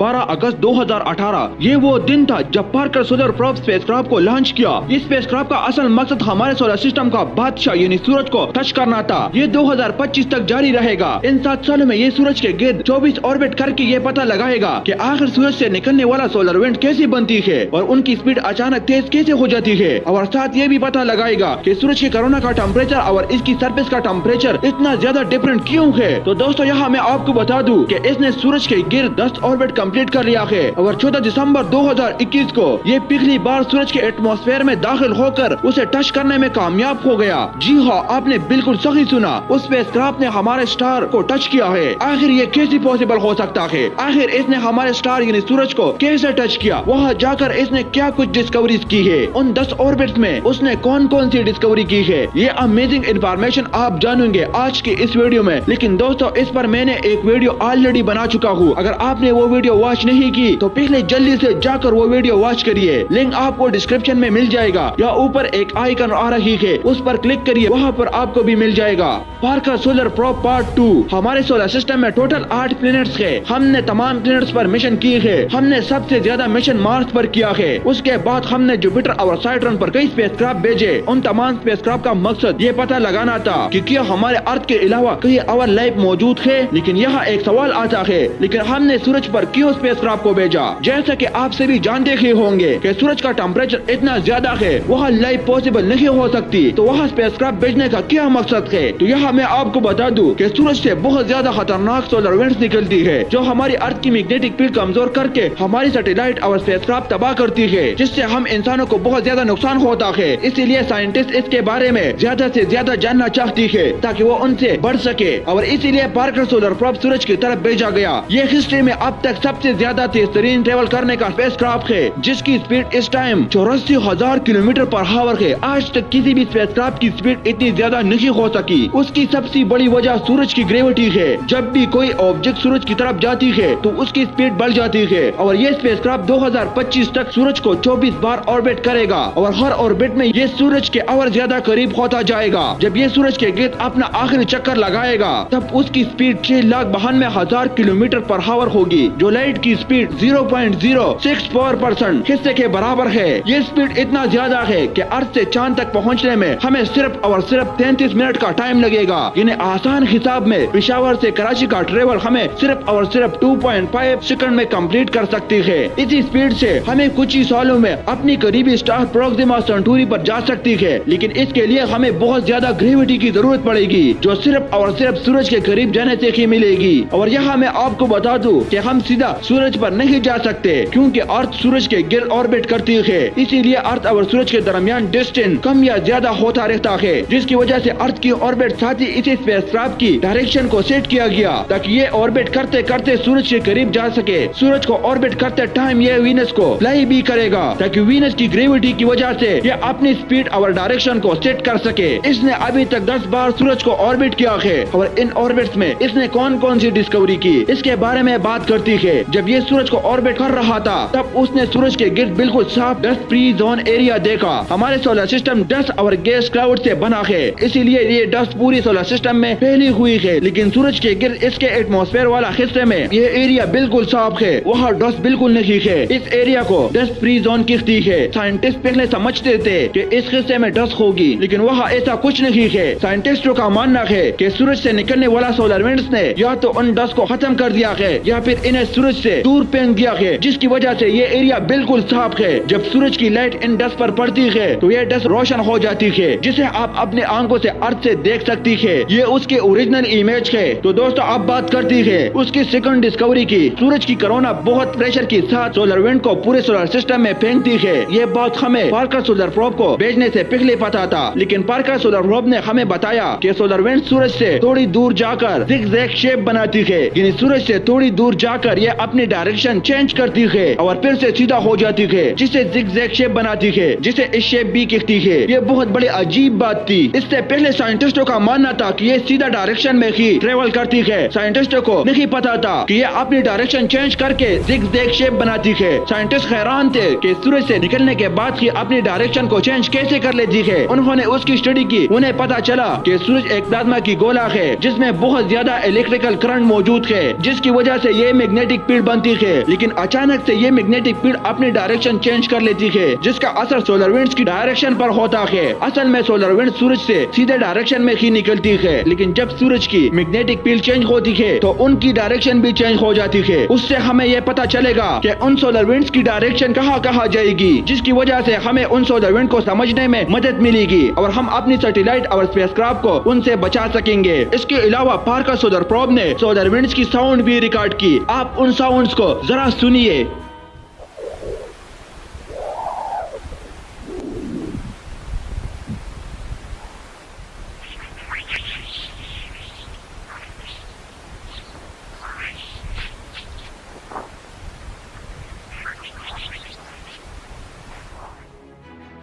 12 अगस्त 2018 ये वो दिन था जब पार्कर सोलर प्रोब स्पेसक्राफ्ट को लॉन्च किया। इस स्पेसक्राफ्ट का असल मकसद हमारे सोलर सिस्टम का बादशाह यानी सूरज को टच करना था। ये 2025 तक जारी रहेगा। इन 7 सालों में ये सूरज के गिर्द 24 ऑर्बिट करके ये पता लगाएगा कि आखिर सूरज से निकलने वाला सोलर विंड कैसी बनती है और उनकी स्पीड अचानक तेज कैसे हो जाती है, और साथ ये भी पता लगाएगा कि सूरज के कोरोना का टेम्परेचर और इसकी सरफेस का टेम्परेचर इतना ज्यादा डिफरेंट क्यों है। तो दोस्तों यहाँ मैं आपको बता दूं कि इसने सूरज के गिर्द 10 ऑर्बिट कंप्लीट कर लिया है और 14 दिसंबर 2021 को ये पहली बार सूरज के एटमॉस्फेयर में दाखिल होकर उसे टच करने में कामयाब हो गया। जी हाँ, आपने बिल्कुल सही सुना, उस स्पेसक्राफ्ट ने हमारे स्टार को टच किया है। आखिर ये कैसे पॉसिबल हो सकता है? आखिर इसने हमारे स्टार यानी सूरज को कैसे टच किया? वहाँ जाकर इसने क्या कुछ डिस्कवरीज की है? उन 10 ऑर्बिट्स में उसने कौन कौन सी डिस्कवरी की है? ये अमेजिंग इंफॉर्मेशन आप जानेंगे आज की इस वीडियो में। लेकिन दोस्तों इस पर मैंने एक वीडियो ऑलरेडी बना चुका हूँ। अगर आपने वो वीडियो वॉच नहीं की तो पहले जल्दी से जाकर वो वीडियो वॉच करिए। लिंक आपको डिस्क्रिप्शन में मिल जाएगा या ऊपर एक आइकन आ रही है उस पर क्लिक करिए, वहाँ पर आपको भी मिल जाएगा। Parker solar probe part 2। हमारे सोलर सिस्टम में टोटल 8 प्लैनेट्स है। हमने तमाम प्लैनेट्स पर मिशन किए है। हमने सबसे ज्यादा मिशन मार्स पर किया है। उसके बाद हमने जुपिटर और सैटर्न पर कई स्पेसक्राफ्ट भेजे। उन तमाम स्पेसक्राफ्ट का मकसद ये पता लगाना था कि क्या हमारे अर्थ के अलावा कहीं और लाइफ मौजूद है। लेकिन यहाँ एक सवाल आता है, लेकिन हमने सूरज पर क्यों स्पेसक्राफ्ट को भेजा? जैसा कि आप सभी जानते ही होंगे कि सूरज का टेम्परेचर इतना ज्यादा है, वहाँ लाइफ पॉसिबल नहीं हो सकती। तो वहाँ स्पेसक्राफ्ट भेजने का क्या मकसद है? तो यहाँ मैं आपको बता दूं कि सूरज से बहुत ज्यादा खतरनाक सोलर विंड्स निकलती है जो हमारी अर्थ की मैग्नेटिक फील्ड कमजोर करके हमारी सैटेलाइट और स्पेसक्राफ्ट तबाह करती है, जिससे हम इंसानों को बहुत ज्यादा नुकसान होता है। इसीलिए साइंटिस्ट इसके बारे में ज्यादा से ज्यादा जानना चाहती है ताकि वो उनसे बढ़ सके, और इसीलिए पार्कर सोलर प्रोब सूरज की तरफ भेजा गया। ये हिस्ट्री में अब तक सबसे ज्यादा तेज तरीन ट्रेवल करने का स्पेसक्राफ्ट है, जिसकी स्पीड इस टाइम 84,000 किलोमीटर पर आवर है। आज तक किसी भी स्पेसक्राफ्ट की स्पीड इतनी ज्यादा नहीं हो सकी। उसकी सबसे बड़ी वजह सूरज की ग्रेविटी है। जब भी कोई ऑब्जेक्ट सूरज की तरफ जाती है तो उसकी स्पीड बढ़ जाती है, और ये स्पेसक्राफ्ट 2025 तक सूरज को 24 बार ऑर्बिट करेगा, और हर ऑर्बिट में ये सूरज के और ज्यादा करीब होता जाएगा। जब ये सूरज के गिर्द अपना आखिरी चक्कर लगाएगा तब उसकी स्पीड 6,92,000 किलोमीटर पर आवर होगी, जो लाइट की स्पीड 0.064% हिस्से के बराबर है। ये स्पीड इतना ज्यादा है कि अर्थ से चांद तक पहुंचने में हमें सिर्फ और सिर्फ 33 मिनट का टाइम लगेगा। यानी आसान हिसाब में पेशावर से कराची का ट्रेवल हमें सिर्फ और सिर्फ 2.5 सेकंड में कंप्लीट कर सकती है। इसी स्पीड से हमें कुछ ही सालों में अपनी करीबी स्टार प्रोक्सिमा सेंटूरी पर जा सकती है। लेकिन इसके लिए हमें बहुत ज्यादा ग्रेविटी की जरूरत पड़ेगी, जो सिर्फ और सिर्फ सूरज के करीब जाने से ही मिलेगी। और यहाँ मैं आपको बता दूं कि हम सीधा सूरज पर नहीं जा सकते, क्योंकि अर्थ सूरज के गिर्द ऑर्बिट करती है। इसीलिए अर्थ और सूरज के दरमियान डिस्टेंस कम या ज्यादा होता रहता है, जिसकी वजह से अर्थ की ऑर्बिट साथ ही इसी स्पेसक्राफ्ट की डायरेक्शन को सेट किया गया ताकि ये ऑर्बिट करते करते सूरज के करीब जा सके। सूरज को ऑर्बिट करते टाइम ये वीनस को फ्लाई भी करेगा ताकि वीनस की ग्रेविटी की वजह से ये अपनी स्पीड और डायरेक्शन को सेट कर सके। इसने अभी तक 10 बार सूरज को ऑर्बिट किया है, और इन ऑर्बिट्स में इसने कौन कौन सी डिस्कवरी की इसके बारे में बात करती है। जब ये सूरज को ऑर्बिट कर रहा था तब उसने सूरज के गिर्द बिल्कुल साफ डस्ट फ्री जोन एरिया देखा। हमारे सोलर सिस्टम डस्ट और गैस क्लाउड से बना है, इसीलिए ये डस्ट पूरी सोलर सिस्टम में फैली हुई है। लेकिन सूरज के गिर्द इसके एटमॉस्फेयर वाला हिस्से में ये एरिया बिल्कुल साफ है, वहाँ डस्ट बिल्कुल नहीं है। इस एरिया को डस्ट फ्री जोन कहती है। साइंटिस्ट पहले समझते थे कि इस हिस्से में डस्ट होगी, लेकिन वहाँ ऐसा कुछ नहीं है। साइंटिस्टों का मानना है कि सूरज से निकलने वाला सोलर विंड्स ने या तो उन डस्ट को खत्म कर दिया है या फिर इन्हें सूरज से दूर फेंक दिया है, जिसकी वजह से ये एरिया बिल्कुल साफ है। जब सूरज की लाइट इन डस्ट पर पड़ती है तो ये डस्ट रोशन हो जाती है, जिसे आप अपने आंखों से अर्थ से देख सकती है। ये उसकी ओरिजिनल इमेज है। तो दोस्तों अब बात करती है उसकी सेकंड डिस्कवरी की। सूरज की कोरोना बहुत प्रेशर के साथ सोलर विंड को पूरे सोलर सिस्टम में फेंकती है। ये बात हमें पार्कर सोलर प्रोब को भेजने से पहले पता था, लेकिन पार्कर सोलर प्रोब ने हमें बताया कि सोलर विंड सूरज से थोड़ी दूर जाकर जिगजैग शेप बनाती है। यानी सूरज से थोड़ी दूर जाकर ये अपनी डायरेक्शन चेंज करती है और फिर से सीधा हो जाती है, जिसे जिगजैग शेप बनाती है, जिसे इस शेप भी कहती है। ये बहुत बड़ी अजीब बात थी। इससे पहले साइंटिस्टों का मानना था कि ये सीधा डायरेक्शन में ही ट्रेवल करती है। साइंटिस्टों को नहीं पता था कि ये अपनी डायरेक्शन चेंज करके जिगजैग शेप बनाती है। साइंटिस्ट हैरान थे कि सूरज से निकलने के बाद ही अपनी डायरेक्शन को चेंज कैसे कर लेती है। उन्होंने उसकी स्टडी की। उन्हें पता चला कि सूरज एक प्लाज्मा की गोला है जिसमें बहुत ज्यादा इलेक्ट्रिकल करंट मौजूद है, जिसकी वजह से ये मैग्नेटिक मैग्नेटिक फील्ड बनती है, लेकिन अचानक से ये मैग्नेटिक फील्ड अपनी डायरेक्शन चेंज कर लेती है, जिसका असर सोलर विंड्स की डायरेक्शन पर होता है। असल में सोलर विंड सूरज से सीधे डायरेक्शन में ही निकलती है, लेकिन जब सूरज की मैग्नेटिक फील्ड चेंज होती है तो उनकी डायरेक्शन भी चेंज हो जाती है। उससे हमें ये पता चलेगा कि उन सोलर विंड्स की डायरेक्शन कहाँ जाएगी, जिसकी वजह से हमें उन सोलर विंड को समझने में मदद मिलेगी और हम अपनी सैटेलाइट और स्पेसक्राफ्ट को उनसे बचा सकेंगे। इसके अलावा पार्कर सोलर प्रोब ने सोलर विंड्स की साउंड भी रिकॉर्ड की। आप उन साउंड्स को जरा सुनिए।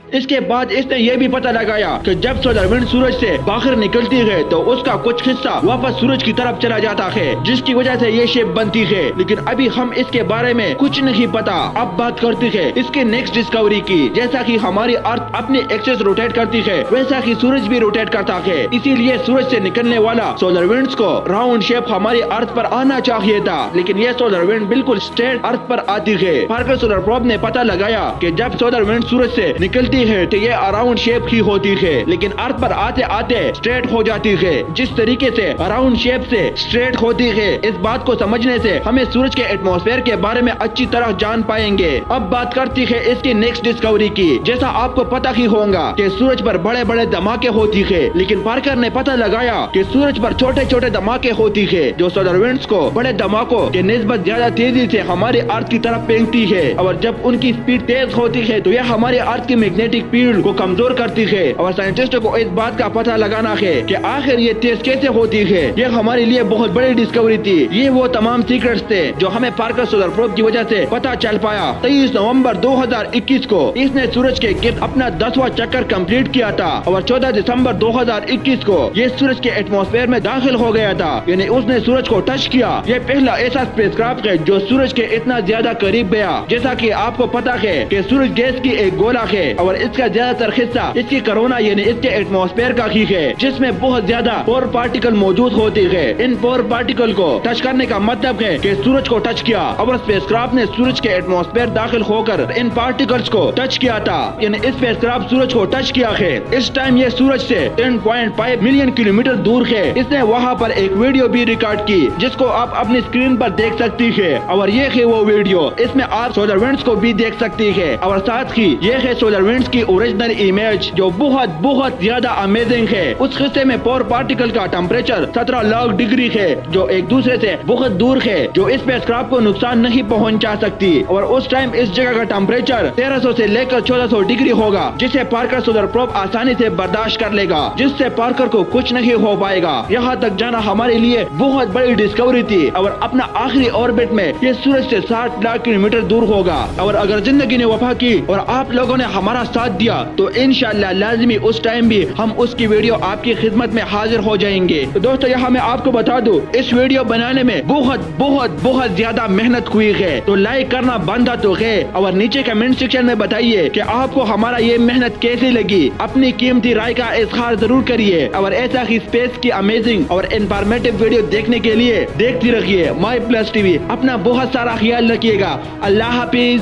इसके बाद इसने ये भी पता लगाया कि जब सोलर विंड सूरज से बाहर निकलती है तो उसका कुछ हिस्सा वापस सूरज की तरफ चला जाता है, जिसकी वजह से ये शेप बनती है। लेकिन अभी हम इसके बारे में कुछ नहीं पता। अब बात करते हैं इसके नेक्स्ट डिस्कवरी की। जैसा कि हमारी अर्थ अपने एक्सेस रोटेट करती है, वैसा ही सूरज भी रोटेट करता है। इसीलिए सूरज से निकलने वाला सोलर विंड्स को राउंड शेप हमारी अर्थ पर आना चाहिए था, लेकिन ये सोलर विंड बिल्कुल स्ट्रेट अर्थ पर आती है। पार्कर सोलर प्रोब ने पता लगाया कि जब सोलर विंड सूरज से निकलती है तो ये अराउंड शेप ही होती है, लेकिन अर्थ पर आते आते स्ट्रेट हो जाती है। जिस तरीके से अराउंड शेप से स्ट्रेट होती है, इस बात को समझने से हमें सूरज के एटमॉस्फेयर के बारे में अच्छी तरह जान पाएंगे। अब बात करती है इसकी नेक्स्ट डिस्कवरी की। जैसा आपको पता ही होगा कि सूरज पर बड़े बड़े धमाके होती है, लेकिन पार्कर ने पता लगाया कि सूरज पर छोटे छोटे धमाके होती है, जो सोलर विंड्स को बड़े धमाकों के निस्बत ज्यादा तेजी से हमारे अर्थ की तरफ फेंकती है। और जब उनकी स्पीड तेज होती है तो यह हमारे अर्थ की मैग्नेटिक फील्ड को कमजोर करती है। और साइंटिस्टों को इस बात का पता लगाना है कि आखिर ये तेज कैसे होती है। ये हमारे लिए बहुत बड़ी डिस्कवरी थी। ये वो तमाम सीक्रेट्स थे जो हमें पार्कर सोलर प्रोब की वजह से पता चल पाया। 23 नवंबर 2021 को इसने सूरज के गिर्द अपना 10वां चक्कर कंप्लीट किया था और 14 दिसंबर 2021 को ये सूरज के एटमॉस्फेयर में दाखिल हो गया था, यानी उसने सूरज को टच किया। ये पहला ऐसा स्पेसक्राफ्ट है जो सूरज के इतना ज्यादा करीब गया। जैसा कि आपको पता है कि सूरज गैस की एक गोला है और इसका ज्यादातर हिस्सा इसकी कोरोना यानी इसके एटमॉस्फेयर का ही है, जिसमें बहुत ज्यादा पोर पार्टिकल मौजूद होते हैं। इन पोर पार्टिकल को टच करने का मतलब है कि सूरज को टच किया और स्पेसक्राफ्ट ने सूरज के एटमॉस्फेयर दाखिल होकर इन पार्टिकल्स को टच किया था, यानी इस स्पेसक्राफ्ट सूरज को टच किया है। इस टाइम ये सूरज से 10.5 मिलियन किलोमीटर दूर है। इसने वहाँ पर एक वीडियो भी रिकॉर्ड की, जिसको आप अपनी स्क्रीन पर देख सकती है। और ये है वो वीडियो, इसमें आप सोलर विंड्स को भी देख सकती है और साथ ही ये है सोलर विंड्स की ओरिजिनल इमेज, जो बहुत बहुत ज्यादा अमेजिंग है। उस हिस्से में पोर पार्टिकल का टेम्परेचर 17 लाख डिग्री है, जो एक दूसरे से बहुत दूर है, जो इस स्पेसक्राफ्ट को नुकसान नहीं पहुंचा सकती। और उस टाइम इस जगह का टेम्परेचर 1300 से लेकर 1400 डिग्री होगा, जिसे पार्कर सोलर प्रोब आसानी से बर्दाश्त कर लेगा, जिससे पार्कर को कुछ नहीं हो पाएगा। यहाँ तक जाना हमारे लिए बहुत बड़ी डिस्कवरी थी। और अपना आखिरी ऑर्बिट में ये सूरज से 60 लाख किलोमीटर दूर होगा। और अगर जिंदगी ने वफा की और आप लोगों ने हमारा साथ दिया तो इंशाल्लाह लाजमी उस टाइम भी हम उसकी वीडियो आपकी खिदमत में हाजिर हो जाएंगे। तो दोस्तों, यहाँ मैं आपको बता दूं, इस वीडियो बनाने में बहुत बहुत बहुत ज्यादा मेहनत हुई है। तो लाइक करना बनता तो है और नीचे कमेंट सेक्शन में बताइए कि आपको हमारा ये मेहनत कैसी लगी। अपनी कीमती राय का इजहार जरूर करिए और ऐसा ही स्पेस की अमेजिंग और इंफॉर्मेटिव वीडियो देखने के लिए देखती रहिए माई प्लस टीवी। अपना बहुत सारा ख्याल रखिएगा। अल्लाह हाफिज।